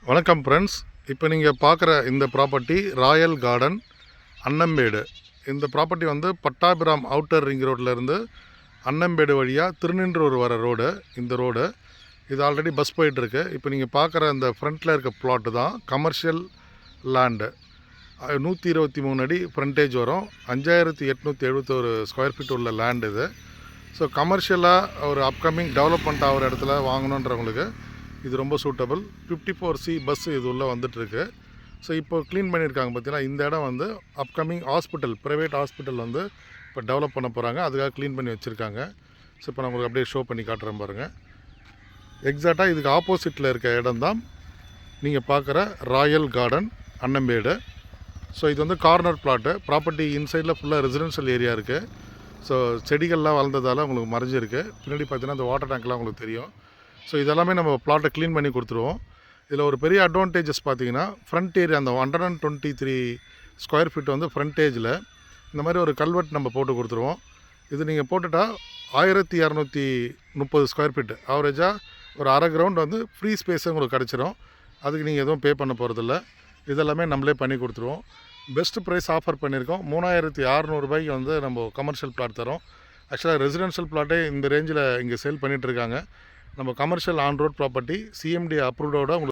வணக்கம் ஃப்ரெண்ட்ஸ். இப்போ நீங்கள் பார்க்குற இந்த ப்ராப்பர்ட்டி ராயல் கார்டன் அன்னம்பேடு. இந்த ப்ராப்பர்ட்டி வந்து பட்டாபிராம் அவுட்டர் ரிங் ரோட்லேருந்து அன்னம்பேடு வழியாக திருநின்றூர் வர ரோடு. இந்த ரோடு இது ஆல்ரெடி பஸ் போயிட்டுருக்கு. இப்போ நீங்கள் பார்க்குற இந்த ஃப்ரண்ட்டில் இருக்க பிளாட்டு தான் கமர்ஷியல் லேண்டு. 123 அடி ஃப்ரண்டேஜ் வரும். 5871 ஸ்கொயர் ஃபீட் உள்ள லேண்ட் இது. ஸோ கமர்ஷியலாக ஒரு அப்கமிங் டெவலப்மெண்ட் ஆகிற இடத்துல வாங்கணுன்றவங்களுக்கு இது ரொம்ப சூட்டபிள். 54C பஸ் இது உள்ளே வந்துட்டுருக்கு. ஸோ இப்போ க்ளீன் பண்ணியிருக்காங்க. பார்த்தீங்கன்னா இந்த இடம் வந்து அப்கமிங் ஹாஸ்பிட்டல், ப்ரைவேட் ஹாஸ்பிட்டல் வந்து இப்போ டெவலப் பண்ண போகிறாங்க. அதுக்காக க்ளீன் பண்ணி வச்சுருக்காங்க. ஸோ இப்போ நான் உங்களுக்கு அப்படியே ஷோ பண்ணி காட்டுறேன் பாருங்கள். எக்ஸாக்டாக இதுக்கு ஆப்போசிட்டில் இருக்க இடம் தான் நீங்கள் பார்க்குற ராயல் கார்டன் அன்னம்பேடு. ஸோ இது வந்து கார்னர் பிளாட்டு. ப்ராப்பர்ட்டி இன்சைடில் ஃபுல்லாக ரெசிடென்ஷியல் ஏரியா இருக்குது. ஸோ செடிகள்லாம் வளர்ந்ததால் உங்களுக்கு மறைஞ்சிருக்கு. பின்னாடி பார்த்தீங்கன்னா இந்த வாட்டர் டேங்க்லாம் உங்களுக்கு தெரியும். ஸோ இதெல்லாமே நம்ம பிளாட்டை க்ளீன் பண்ணி கொடுத்துருவோம். இதில் ஒரு பெரிய அட்வான்டேஜஸ் பார்த்தீங்கன்னா ஃப்ரண்ட் ஏரியா அந்த 123 ஸ்கொயர் ஃபீட் வந்து ஃப்ரண்டேஜில் இந்த மாதிரி ஒரு கல்வெட் நம்ம போட்டு கொடுத்துருவோம். இது நீங்கள் போட்டுட்டா 1230 ஸ்கொயர் ஃபீட்டு ஆவரேஜாக ஒரு அரை கிரவுண்ட் வந்து ஃப்ரீ ஸ்பேஸு உங்களுக்கு கிடச்சிரும். அதுக்கு நீங்கள் எதுவும் பே பண்ண போகிறதில்ல. இதெல்லாமே நம்மளே பண்ணி கொடுத்துருவோம். பெஸ்ட்டு ப்ரைஸ் ஆஃபர் பண்ணியிருக்கோம். 3600 ரூபாய்க்கு வந்து நம்ம கமர்ஷியல் பிளாட் தரோம். ஆக்சுவலாக ரெசிடென்ஷியல் பிளாட்டே இந்த ரேஞ்சில் இங்கே சேல் பண்ணிகிட்ருக்காங்க. நம்ம commercial on road property CMD அப்ரூவ்டோட உங்களுக்கு